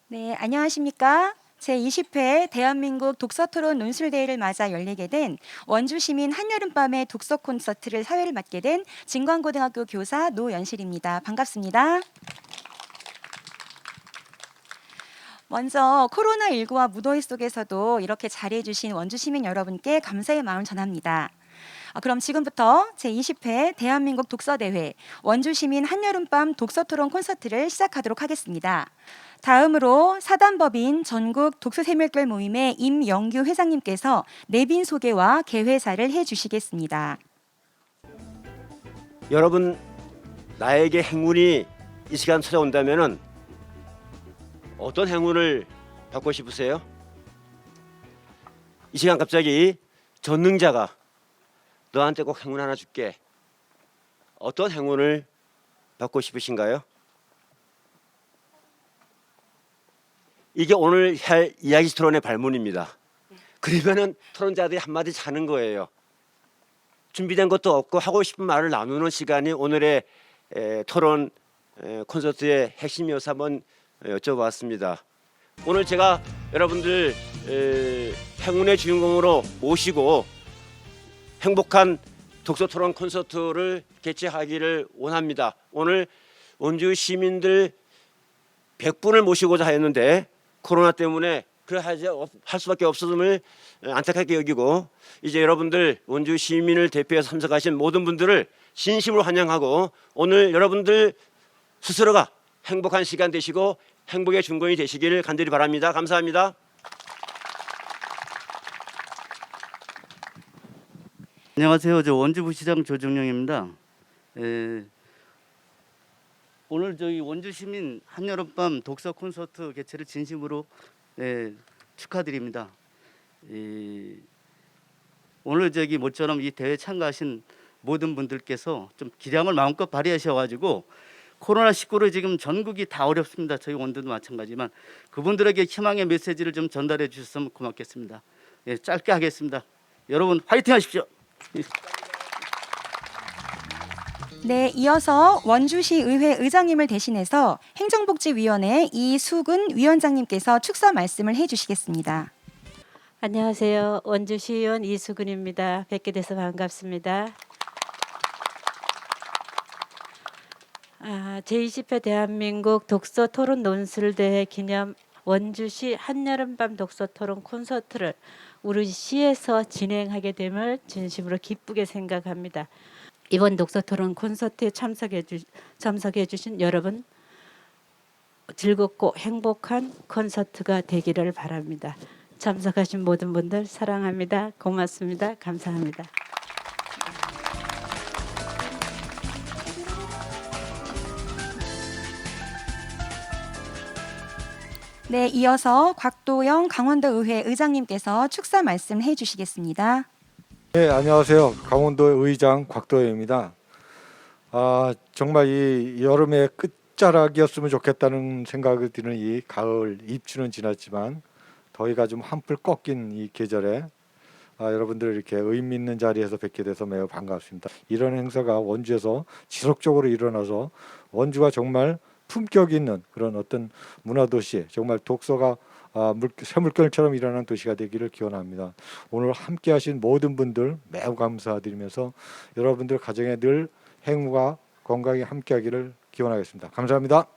네, 안녕하십니까? 제20회 대한민국 독서토론 논술대회를 맞아 열리게 된 원주시민 한여름밤의 독서 콘서트를 사회를 맡게 된 진광고등학교 교사 노연실입니다. 반갑습니다. 먼저 코로나19와 무더위 속에서도 이렇게 잘해주신 원주시민 여러분께 감사의 마음을 전합니다. 그럼 지금부터 제20회 대한민국 독서대회 원주시민 한여름밤 독서토론 콘서트를 시작하도록 하겠습니다. 다음으로 사단법인 전국 독서새물결 모임의 임영규 회장님께서 내빈 소개와 개회사를 해주시겠습니다. 여러분, 나에게 행운이 이 시간 찾아온다면 어떤 행운을 받고 싶으세요? 이 시간 갑자기 전능자가 너한테 꼭 행운 하나 줄게. 어떤 행운을 받고 싶으신가요? 이게 오늘 할 이야기 토론의 발문입니다. 그러면은 토론자들이 한마디 자는 거예요. 준비된 것도 없고 하고 싶은 말을 나누는 시간이 오늘의 토론 콘서트의 핵심이어서 한번 여쭤봤습니다. 오늘 제가 여러분들 행운의 주인공으로 모시고 행복한 독서 토론 콘서트를 개최하기를 원합니다. 오늘 원주 시민들 100분을 모시고자 했는데 코로나 때문에 할 수밖에 없었음을 안타깝게 여기고, 이제 여러분들 원주 시민을 대표해서 참석하신 모든 분들을 진심으로 환영하고 오늘 여러분들 스스로가 행복한 시간 되시고 행복의 중건이 되시기를 간절히 바랍니다. 감사합니다. 안녕하세요. 저 원주부시장 조정영입니다. 오늘 저희 원주시민 한여름밤 독서 콘서트 개최를 진심으로 축하드립니다. 오늘 저기 모처럼 이 대회 참가하신 모든 분들께서 좀 기량을 마음껏 발휘하셔가지고 코로나19로 지금 전국이 다 어렵습니다. 저희 원주도 마찬가지지만 그분들에게 희망의 메시지를 좀 전달해 주셨으면 고맙겠습니다. 짧게 하겠습니다. 여러분 화이팅 하십시오. 네, 이어서 원주시 의회 의장님을 대신해서 행정복지위원회 이수근 위원장님께서 축사 말씀을 해주시겠습니다. 안녕하세요. 원주시의원 이수근입니다. 뵙게 돼서 반갑습니다. 제20회 대한민국 독서 토론 논술대회 기념 원주시 한여름밤 독서 토론 콘서트를 우리 시에서 진행하게 됨을 진심으로 기쁘게 생각합니다. 이번 독서 토론 콘서트에 참석해 주신 여러분, 즐겁고 행복한 콘서트가 되기를 바랍니다. 참석하신 모든 분들 사랑합니다. 고맙습니다. 감사합니다. 네, 이어서 곽도영 강원도의회 의장님께서 축사 말씀 해주시겠습니다. 네, 안녕하세요. 강원도 의장 곽도영입니다. 정말 이 여름의 끝자락이었으면 좋겠다는 생각이 드는 이 가을 입추는 지났지만 더위가 좀 한풀 꺾인 이 계절에 여러분들 이렇게 의미 있는 자리에서 뵙게 돼서 매우 반갑습니다. 이런 행사가 원주에서 지속적으로 일어나서 원주가 정말 품격 있는 그런 어떤 문화도시, 정말 독서가 샘물결처럼 일어나는 도시가 되기를 기원합니다. 오늘 함께 하신 모든 분들 매우 감사드리면서 여러분들 가정에 늘 행복과 건강히 함께 하기를 기원하겠습니다. 감사합니다.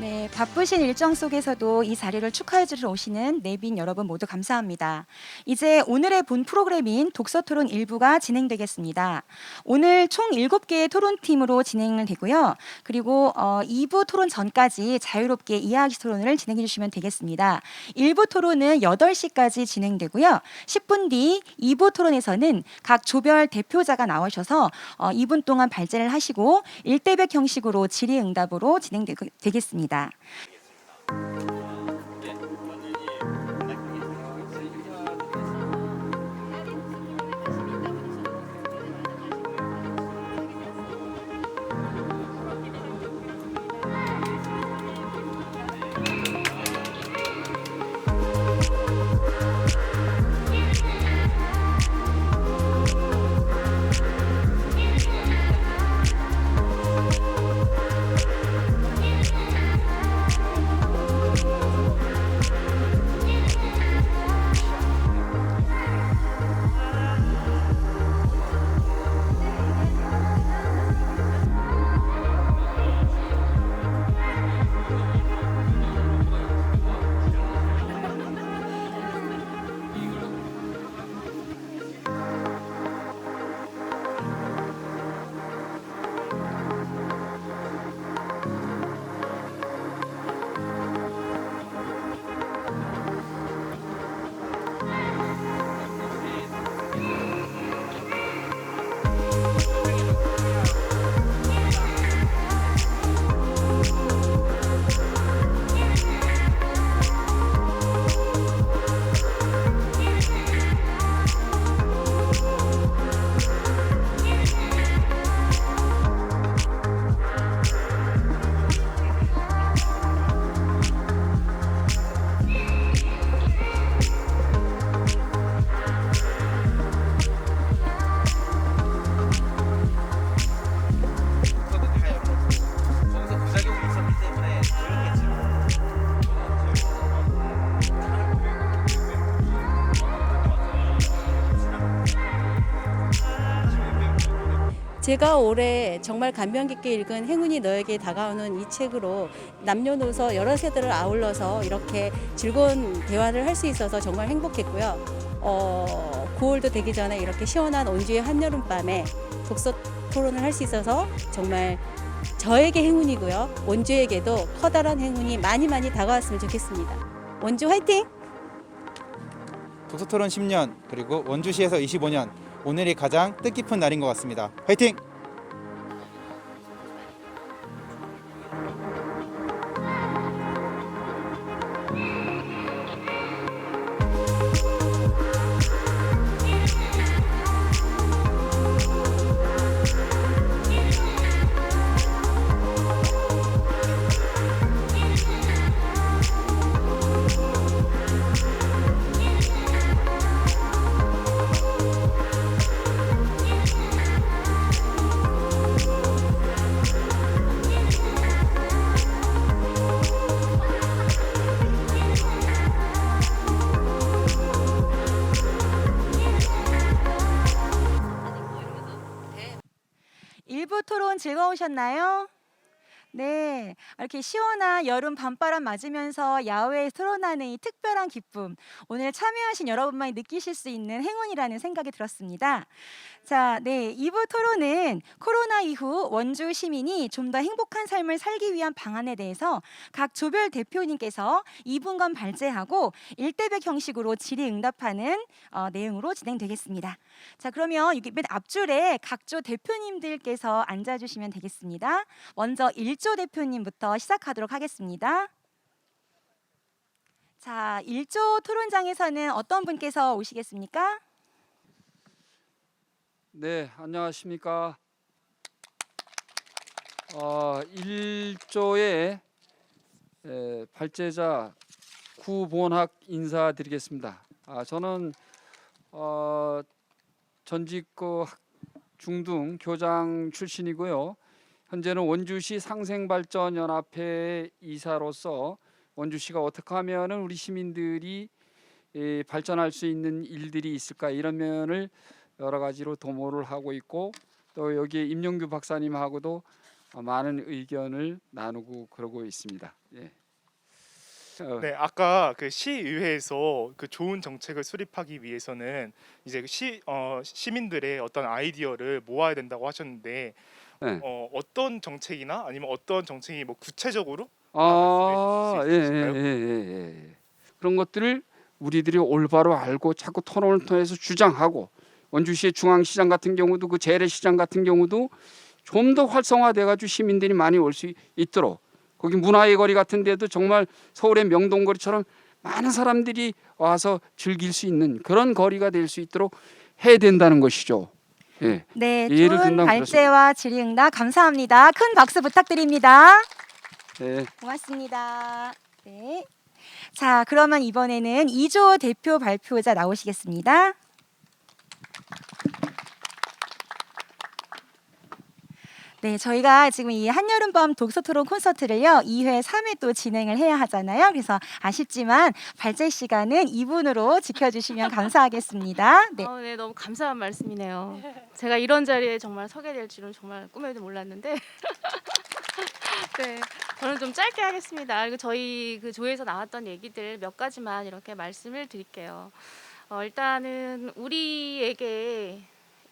네, 바쁘신 일정 속에서도 이 자리를 축하해 주러 오시는 내빈 여러분 모두 감사합니다. 이제 오늘의 본 프로그램인 독서토론 1부가 진행되겠습니다. 오늘 총 7개의 토론팀으로 진행을 되고요. 그리고 2부 토론 전까지 자유롭게 이야기 토론을 진행해 주시면 되겠습니다. 1부 토론은 8시까지 진행되고요. 10분 뒤 2부 토론에서는 각 조별 대표자가 나오셔서 2분 동안 발제를 하시고 1대100 형식으로 질의응답으로 진행되겠습니다. 제가 올해 정말 감명 깊게 읽은 행운이 너에게 다가오는 이 책으로 남녀노소 여러 세대를 아울러서 이렇게 즐거운 대화를 할 수 있어서 정말 행복했고요. 9월도 되기 전에 이렇게 시원한 온주의 한여름밤에 독서 토론을 할 수 있어서 정말 저에게 행운이고요. 원주에게도 커다란 행운이 많이 다가왔으면 좋겠습니다. 원주 화이팅! 독서토론 10년 그리고 원주시에서 25년 오늘이 가장 뜻깊은 날인 것 같습니다. 화이팅! 일부 토론 즐거우셨나요? 네, 이렇게 시원한 여름 밤바람 맞으면서 야외에 토론하는 이 특별한 기쁨, 오늘 참여하신 여러분만이 느끼실 수 있는 행운이라는 생각이 들었습니다. 자, 네, 2부 토론은 코로나 이후 원주 시민이 좀 더 행복한 삶을 살기 위한 방안에 대해서 각 조별 대표님께서 2분간 발제하고 1대100 형식으로 질의응답하는 내용으로 진행되겠습니다. 자, 그러면 여기 맨 앞줄에 각조 대표님들께서 앉아주시면 되겠습니다. 먼저 1조 대표님부터 시작하도록 하겠습니다. 자, 1조 토론장에서는 어떤 분께서 오시겠습니까? 네, 안녕하십니까. 1조의 발제자 구본학 인사드리겠습니다. 저는 전직 중등 교장 출신이고요. 현재는 원주시 상생발전연합회 이사로서 원주시가 어떻게 하면은 우리 시민들이 발전할 수 있는 일들이 있을까 이런 면을 여러 가지로 도모를 하고 있고 또 여기에 임영규 박사님하고도 많은 의견을 나누고 그러고 있습니다. 예. 네, 아까 그 시의회에서 그 좋은 정책을 수립하기 위해서는 이제 시민들의 어떤 아이디어를 모아야 된다고 하셨는데 네. 어떤 정책이나 아니면 어떤 정책이 뭐 구체적으로 예. 있으실까요? 그런 것들을 우리들이 올바로 알고 자꾸 토론을 통해서 주장하고 원주시의 중앙시장 같은 경우도 그 재래시장 같은 경우도 좀 더 활성화돼 가지고 시민들이 많이 올 수 있도록 거기 문화의 거리 같은 데도 정말 서울의 명동거리처럼 많은 사람들이 와서 즐길 수 있는 그런 거리가 될 수 있도록 해야 된다는 것이죠. 예. 네, 예를 좋은 든다면 발제와 질의응답 감사합니다. 큰 박수 부탁드립니다. 네. 고맙습니다. 네. 자, 그러면 이번에는 2조 대표 발표자 나오시겠습니다. 네, 저희가 지금 이 한여름밤 독서토론 콘서트를요 2회, 3회 또 진행을 해야 하잖아요. 그래서 아쉽지만 발제 시간은 2분으로 지켜주시면 감사하겠습니다. 네. 네, 너무 감사한 말씀이네요. 제가 이런 자리에 정말 서게 될 줄은 정말 꿈에도 몰랐는데. 네, 저는 좀 짧게 하겠습니다. 그리고 저희 그 조에서 나왔던 얘기들 몇 가지만 이렇게 말씀을 드릴게요. 일단은 우리에게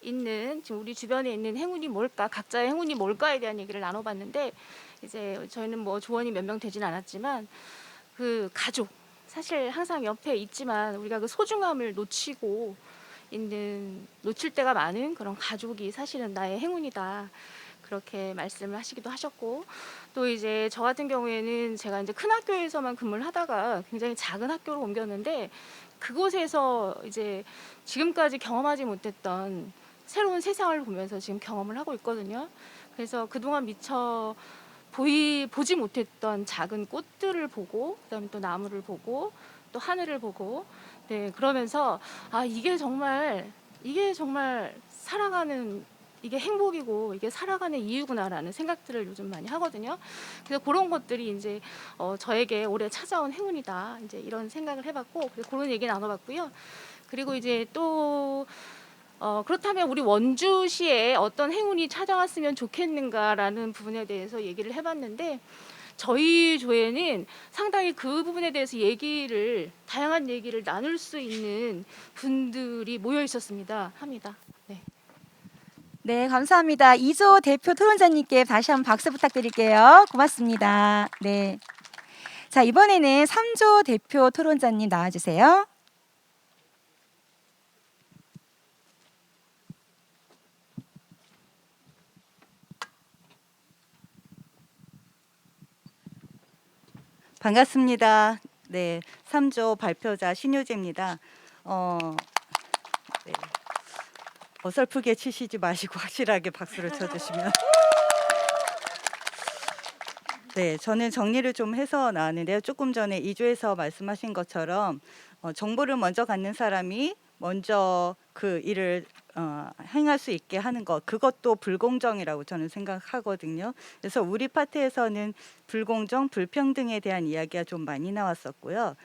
있는 지금 우리 주변에 있는 행운이 뭘까, 각자의 행운이 뭘까에 대한 얘기를 나눠봤는데 이제 저희는 뭐 조언이 몇 명 되진 않았지만 그 가족 사실 항상 옆에 있지만 우리가 그 소중함을 놓치고 놓칠 때가 많은 그런 가족이 사실은 나의 행운이다. 그렇게 말씀을 하시기도 하셨고 또 이제 저 같은 경우에는 제가 이제 큰 학교에서만 근무를 하다가 굉장히 작은 학교로 옮겼는데 그곳에서 이제 지금까지 경험하지 못했던 새로운 세상을 보면서 지금 경험을 하고 있거든요. 그래서 그동안 미처 보지 못했던 작은 꽃들을 보고 그다음에 또 나무를 보고 또 하늘을 보고 네, 그러면서 이게 정말 살아가는 이게 행복이고 이게 살아가는 이유구나라는 생각들을 요즘 많이 하거든요. 그래서 그런 것들이 이제 저에게 올해 찾아온 행운이다. 이제 이런 생각을 해봤고 그래서 그런 얘기 나눠봤고요. 그리고 이제 또 그렇다면 우리 원주시에 어떤 행운이 찾아왔으면 좋겠는가라는 부분에 대해서 얘기를 해봤는데 저희 조에는 상당히 그 부분에 대해서 다양한 얘기를 나눌 수 있는 분들이 모여 있었습니다. 합니다. 네. 네, 감사합니다. 이조 대표 토론자님께 다시 한번 박수 부탁드릴게요. 고맙습니다. 네. 자, 이번에는 3조 대표 토론자님 나와주세요. 반갑습니다. 네, 3조 발표자 신효재입니다. 네, 어설프게 치시지 마시고 확실하게 박수를 쳐주시면. 네, 저는 정리를 좀 해서 나왔는데요. 조금 전에 2조에서 말씀하신 것처럼 정보를 먼저 갖는 사람이 먼저 그 일을 행할 수 있게 하는 것, 그것도 불공정이라고 저는 생각하거든요. 그래서 우리 파트에서는 불공정, 불평등에 대한 이야기가 좀 많이 나왔었고요.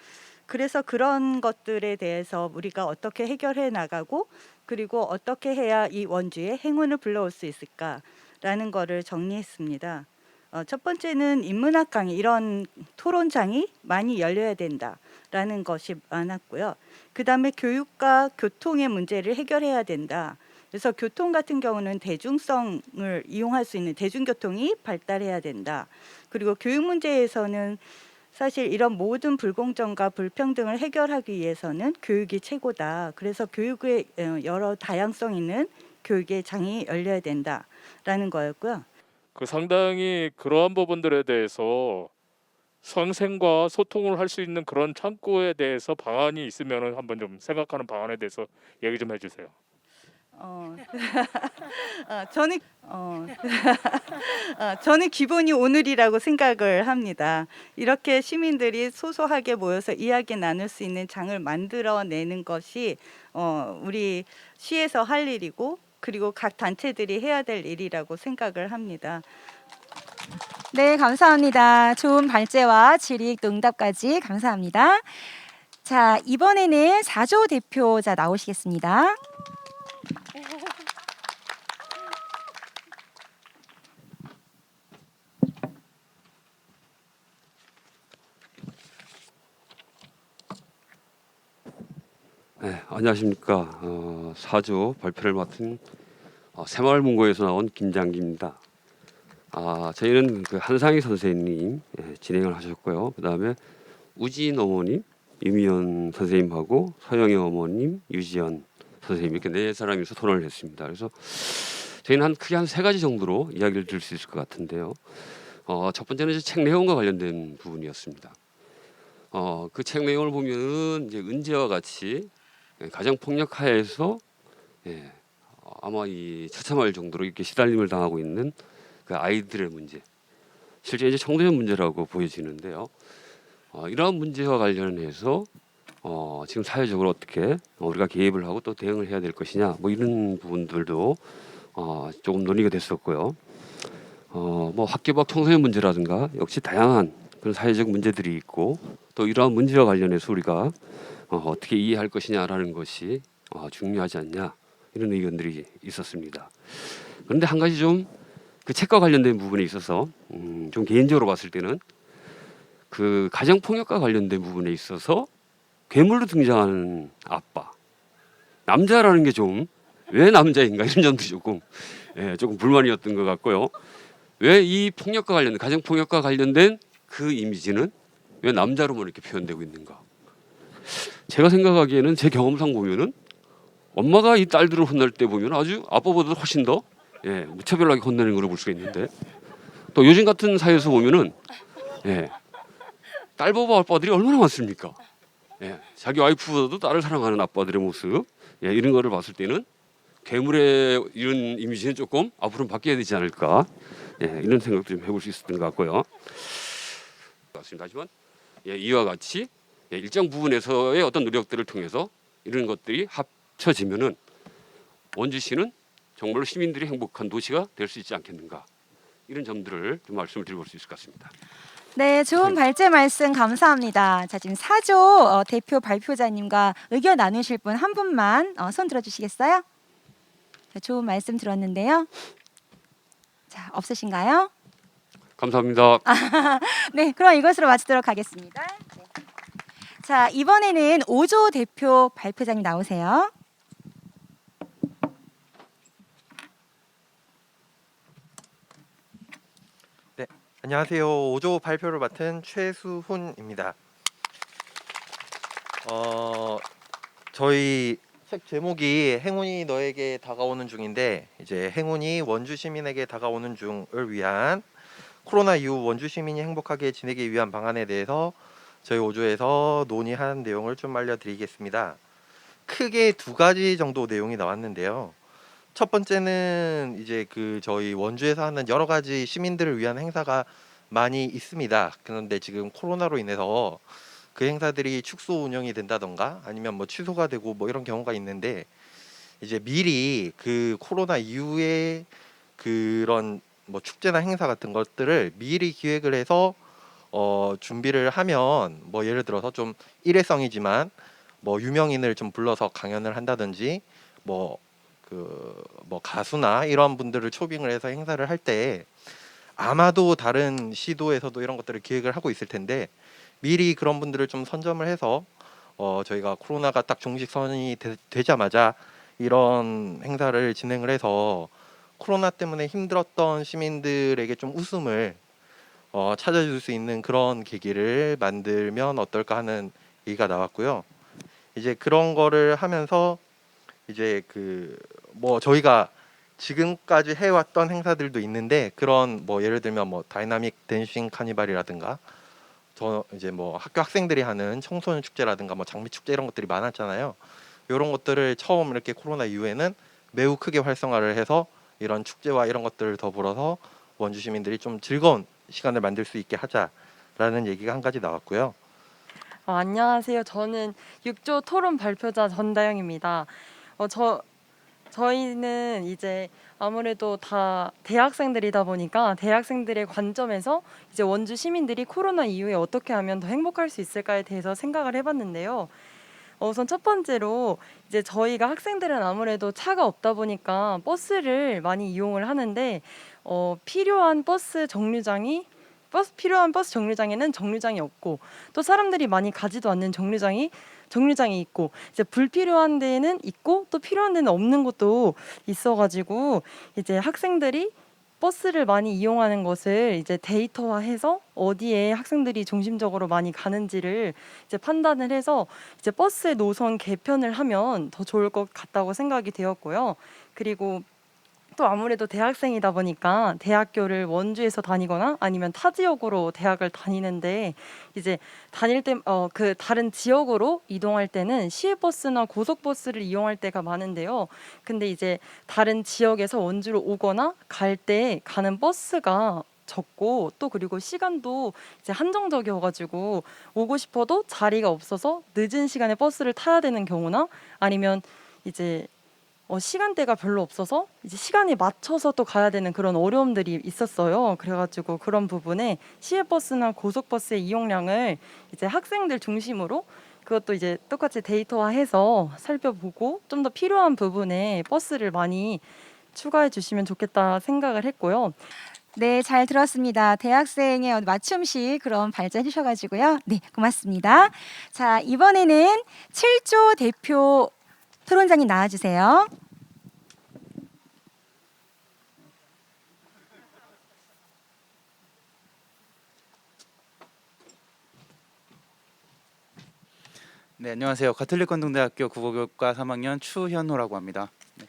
그래서 그런 것들에 대해서 우리가 어떻게 해결해 나가고 그리고 어떻게 해야 이 원주에 행운을 불러올 수 있을까라는 거를 정리했습니다. 첫 번째는 인문학 강의, 이런 토론장이 많이 열려야 된다라는 것이 많았고요. 그 다음에 교육과 교통의 문제를 해결해야 된다. 그래서 교통 같은 경우는 대중성을 이용할 수 있는 대중교통이 발달해야 된다. 그리고 교육 문제에서는 사실 이런 모든 불공정과 불평등을 해결하기 위해서는 교육이 최고다. 그래서 교육의 여러 다양성 있는 교육의 장이 열려야 된다라는 거였고요. 그 상당히 그러한 부분들에 대해서 선생과 소통을 할 수 있는 그런 창구에 대해서 방안이 있으면 한번 좀 생각하는 방안에 대해서 얘기 좀 해주세요. 저는 기본이 오늘이라고 생각을 합니다. 이렇게 시민들이 소소하게 모여서 이야기 나눌 수 있는 장을 만들어내는 것이 우리 시에서 할 일이고 그리고 각 단체들이 해야 될 일이라고 생각을 합니다. 네, 감사합니다. 좋은 발제와 질의 또 응답까지 감사합니다. 자, 이번에는 4조 대표자 나오시겠습니다. 네, 안녕하십니까. 4조 발표를 맡은 새마을문고에서 나온 김장기입니다. 저희는 그 한상희 선생님 진행을 하셨고요. 그 다음에 우진 어머님, 유미연 선생님하고 서영애 어머님, 유지연 선생님 이렇게 네 사람이서 토론을 했습니다. 그래서 저희는 크게 한 세 가지 정도로 이야기를 드릴 수 있을 것 같은데요. 첫 번째는 이제 책 내용과 관련된 부분이었습니다. 그 책 내용을 보면은 이제 은재와 같이 가정 폭력 하에서 아마 이 처참할 정도로 이렇게 시달림을 당하고 있는 그 아이들의 문제, 실제 이제 청소년 문제라고 보여지는데요. 이러한 문제와 관련해서 지금 사회적으로 어떻게 우리가 개입을 하고 또 대응을 해야 될 것이냐, 뭐 이런 부분들도 조금 논의가 됐었고요. 뭐 학교밖 청소년 문제라든가 역시 다양한 그런 사회적 문제들이 있고 또 이러한 문제와 관련해서 우리가 어떻게 이해할 것이냐라는 것이 중요하지 않냐 이런 의견들이 있었습니다. 그런데 한 가지 좀 그 책과 관련된 부분에 있어서 좀 개인적으로 봤을 때는 그 가정 폭력과 관련된 부분에 있어서 괴물로 등장하는 아빠, 남자라는 게 좀 왜 남자인가 이런 점도 조금 불만이었던 것 같고요. 왜 이 폭력과 관련된 가정 폭력과 관련된 그 이미지는 왜 남자로만 이렇게 표현되고 있는가? 제가 생각하기에는 제 경험상 보면은 엄마가 이 딸들을 혼날 때 보면 아주 아빠보다 훨씬 더 무차별하게 혼내는 걸 볼 수가 있는데 또 요즘 같은 사회에서 보면은 딸 보고 아빠들이 얼마나 많습니까? 자기 와이프보다도 딸을 사랑하는 아빠들의 모습 이런 거를 봤을 때는 괴물의 이런 이미지는 조금 앞으로는 바뀌어야 되지 않을까 이런 생각도 좀 해볼 수 있었던 것 같고요. 하지만 이와 같이 일정 부분에서의 어떤 노력들을 통해서 이런 것들이 합쳐지면은 원주시는 정말로 시민들이 행복한 도시가 될 수 있지 않겠는가 이런 점들을 좀 말씀을 드려볼 수 있을 것 같습니다. 네, 좋은 발제 말씀 감사합니다. 자, 지금 4조 대표 발표자님과 의견 나누실 분 한 분만 손 들어주시겠어요? 자, 좋은 말씀 들었는데요. 자, 없으신가요? 감사합니다. 네, 그럼 이것으로 마치도록 하겠습니다. 네. 자, 이번에는 오조 대표 발표자님 나오세요. 안녕하세요. 5조 발표를 맡은 최수훈입니다. 저희 책 제목이 행운이 너에게 다가오는 중인데 이제 행운이 원주 시민에게 다가오는 중을 위한 코로나 이후 원주 시민이 행복하게 지내기 위한 방안에 대해서 저희 5조에서 논의한 내용을 좀 알려드리겠습니다. 크게 두 가지 정도 내용이 나왔는데요. 첫 번째는 이제 저희 원주에서 하는 여러 가지 시민들을 위한 행사가 많이 있습니다. 그런데 지금 코로나로 인해서 그 행사들이 축소 운영이 된다던가 아니면 뭐 취소가 되고 뭐 이런 경우가 있는데 이제 미리 그 코로나 이후에 그런 뭐 축제나 행사 같은 것들을 미리 기획을 해서 준비를 하면 뭐 예를 들어서 좀 일회성이지만 뭐 유명인을 좀 불러서 강연을 한다든지 뭐 가수나 이런 분들을 초빙을 해서 행사를 할 때 아마도 다른 시도에서도 이런 것들을 기획을 하고 있을 텐데 미리 그런 분들을 좀 선점을 해서 저희가 코로나가 딱 종식 선언이 되자마자 이런 행사를 진행을 해서 코로나 때문에 힘들었던 시민들에게 좀 웃음을 찾아줄 수 있는 그런 계기를 만들면 어떨까 하는 얘기가 나왔고요. 이제 그런 거를 하면서 이제 뭐 저희가 지금까지 해왔던 행사들도 있는데 그런 뭐 예를 들면 뭐 다이나믹 댄싱 카니발이라든가 이제 뭐 학교 학생들이 하는 청소년 축제라든가 뭐 장미 축제 이런 것들이 많았잖아요. 이런 것들을 처음 이렇게 코로나 이후에는 매우 크게 활성화를 해서 이런 축제와 이런 것들을 더불어서 원주 시민들이 좀 즐거운 시간을 만들 수 있게 하자라는 얘기가 한 가지 나왔고요. 안녕하세요. 저는 6조 토론 발표자 전다영입니다. 저희는 이제 아무래도 다 대학생들이다 보니까 대학생들의 관점에서 이제 원주 시민들이 코로나 이후에 어떻게 하면 더 행복할 수 있을까에 대해서 생각을 해봤는데요. 우선 첫 번째로 이제 저희가 학생들은 아무래도 차가 없다 보니까 버스를 많이 이용을 하는데 필요한 버스 정류장에는 정류장이 없고 또 사람들이 많이 가지도 않는 정류장이 있고 이제 불필요한 데는 있고 또 필요한 데는 없는 것도 있어가지고 이제 학생들이 버스를 많이 이용하는 것을 이제 데이터화해서 어디에 학생들이 중심적으로 많이 가는지를 이제 판단을 해서 이제 버스의 노선 개편을 하면 더 좋을 것 같다고 생각이 되었고요. 그리고 또 아무래도 대학생이다 보니까 대학교를 원주에서 다니거나 아니면 타 지역으로 대학을 다니는데 이제 다닐 때 다른 지역으로 이동할 때는 시외버스나 고속버스를 이용할 때가 많은데요. 근데 이제 다른 지역에서 원주로 오거나 갈 때 가는 버스가 적고 또 그리고 시간도 이제 한정적이어가지고 오고 싶어도 자리가 없어서 늦은 시간에 버스를 타야 되는 경우나 아니면 이제 시간대가 별로 없어서 이제 시간에 맞춰서 또 가야 되는 그런 어려움들이 있었어요. 그래가지고 그런 부분에 시외버스나 고속버스의 이용량을 이제 학생들 중심으로 그것도 이제 똑같이 데이터화해서 살펴보고 좀 더 필요한 부분에 버스를 많이 추가해 주시면 좋겠다 생각을 했고요. 네, 잘 들었습니다. 대학생의 맞춤식 그런 발제해 주셔가지고요. 네, 고맙습니다. 자, 이번에는 7조 대표 토론장님 나와주세요. 네, 안녕하세요. 가톨릭관동대학교 국어교육과 3학년 추현호라고 합니다. 네.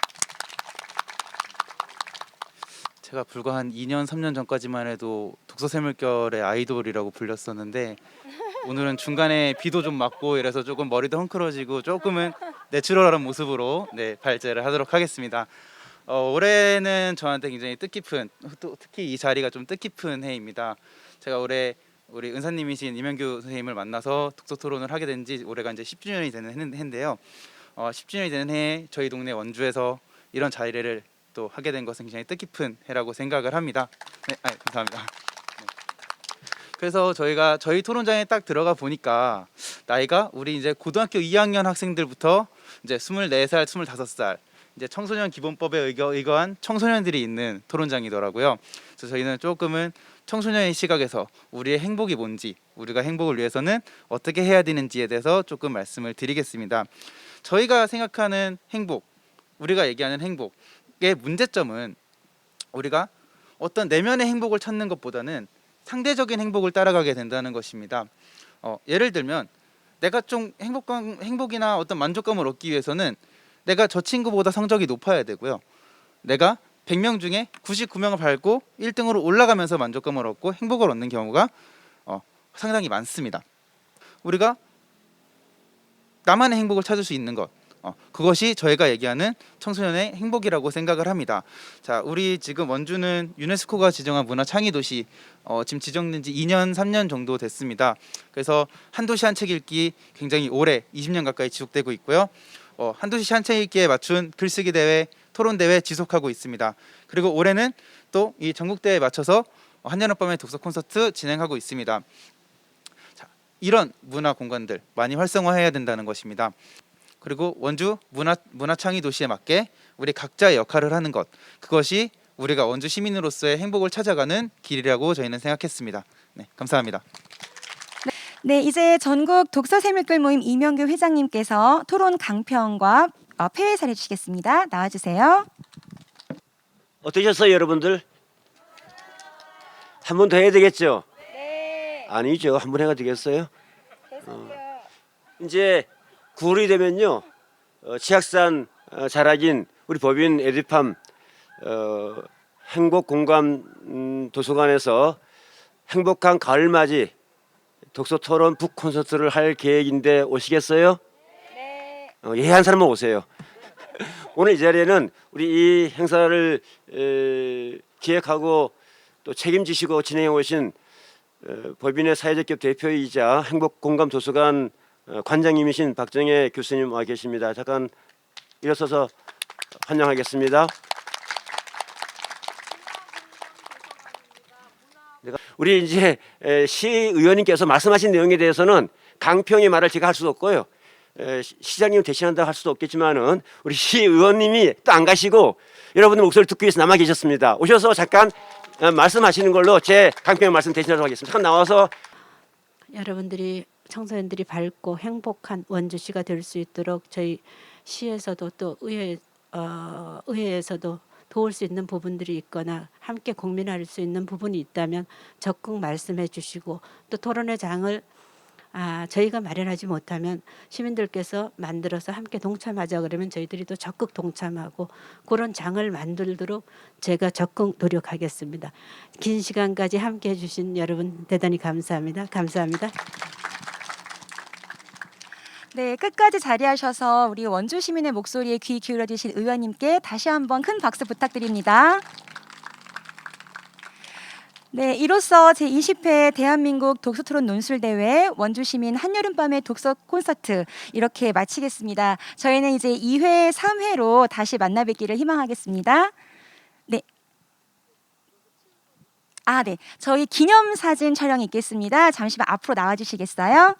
제가 불과 한 2년, 3년 전까지만 해도 독서샘물결의 아이돌이라고 불렸었는데 오늘은 중간에 비도 좀 맞고 이래서 조금 머리도 헝클어지고 조금은 내추럴한 모습으로 발제를 하도록 하겠습니다. 올해는 저한테 굉장히 뜻깊은, 또 특히 이 자리가 좀 뜻깊은 해입니다. 제가 올해 우리 은사님이신 이명규 선생님을 만나서 독서 토론을 하게 된 지 올해가 이제 10주년이 되는 해인데요. 10주년이 되는 해에 저희 동네 원주에서 이런 자리를 또 하게 된 것은 굉장히 뜻깊은 해라고 생각을 합니다. 네, 감사합니다. 네. 그래서 저희 토론장에 딱 들어가 보니까 나이가 우리 이제 고등학교 2학년 학생들부터 이제 24살, 25살 이제 청소년 기본법에 의거한 청소년들이 있는 토론장이더라고요. 그래서 저희는 조금은 청소년의 시각에서 우리의 행복이 뭔지, 우리가 행복을 위해서는 어떻게 해야 되는지에 대해서 조금 말씀을 드리겠습니다. 저희가 생각하는 행복, 우리가 얘기하는 행복의 문제점은 우리가 어떤 내면의 행복을 찾는 것보다는 상대적인 행복을 따라가게 된다는 것입니다. 예를 들면 내가 좀 행복이나 어떤 만족감을 얻기 위해서는 내가 저 친구보다 성적이 높아야 되고요. 내가 100명 중에 99명을 밟고 1등으로 올라가면서 만족감을 얻고 행복을 얻는 경우가 상당히 많습니다. 우리가 나만의 행복을 찾을 수 있는 것, 그것이 저희가 얘기하는 청소년의 행복이라고 생각을 합니다. 자, 우리 지금 원주는 유네스코가 지정한 문화 창의 도시, 지금 지정된 지 2년 3년 정도 됐습니다. 그래서 한 도시 한 책 읽기 굉장히 오래 20년 가까이 지속되고 있고요. 한 도시 한 책 읽기에 맞춘 글쓰기 대회, 토론 대회 지속하고 있습니다. 그리고 올해는 또 이 전국 대회에 맞춰서 한여름밤의 독서 콘서트 진행하고 있습니다. 자, 이런 문화 공간들 많이 활성화해야 된다는 것입니다. 그리고 원주 문화 창의 도시에 맞게 우리 각자의 역할을 하는 것, 그것이 우리가 원주 시민으로서의 행복을 찾아가는 길이라고 저희는 생각했습니다. 네, 감사합니다. 네, 이제 전국 독서 새물글 모임 이명규 회장님께서 토론 강평과 폐회 사례 주시겠습니다. 나와주세요. 어떠셨어요, 여러분들? 한 번 더 해야 되겠죠? 네. 아니죠. 한 번 해가 되겠어요? 이제 9월이 되면요, 치악산 자락인 우리 법인 에듀팜 행복공감 도서관에서 행복한 가을맞이 독서토론 북 콘서트를 할 계획인데 오시겠어요? 네. 예한 사람만 오세요. 오늘 이 자리에는 우리 이 행사를 기획하고 또 책임지시고 진행해 오신 법인의 사회적 기업 대표이자 행복공감도서관 관장님이신 박정혜 교수님 와 계십니다. 잠깐 일어서서 환영하겠습니다. 우리 이제 시의원님께서 말씀하신 내용에 대해서는 강평의 말을 제가 할 수도 없고요. 시장님 대신한다고 할 수도 없겠지만은 우리 시의원님이 또 안 가시고 여러분들 목소리를 듣기 위해서 남아 계셨습니다. 오셔서 잠깐 말씀하시는 걸로 제 강평의 말씀 대신하도록 하겠습니다. 잠깐 나와서 여러분들이 청소년들이 밝고 행복한 원주시가 될 수 있도록 저희 시에서도 또 의회에서도 도울 수 있는 부분들이 있거나 함께 고민할 수 있는 부분이 있다면 적극 말씀해 주시고, 또 토론회 장을 저희가 마련하지 못하면 시민들께서 만들어서 함께 동참하자 그러면 저희들이 또 적극 동참하고 그런 장을 만들도록 제가 적극 노력하겠습니다. 긴 시간까지 함께 해주신 여러분 대단히 감사합니다. 감사합니다. 네, 끝까지 자리하셔서 우리 원주 시민의 목소리에 귀 기울여 주신 의원님께 다시 한번 큰 박수 부탁드립니다. 네, 이로써 제20회 대한민국 독서토론 논술대회 원주시민 한여름밤의 독서 콘서트 이렇게 마치겠습니다. 저희는 이제 2회, 3회로 다시 만나 뵙기를 희망하겠습니다. 네. 네. 저희 기념사진 촬영이 있겠습니다. 잠시만 앞으로 나와 주시겠어요?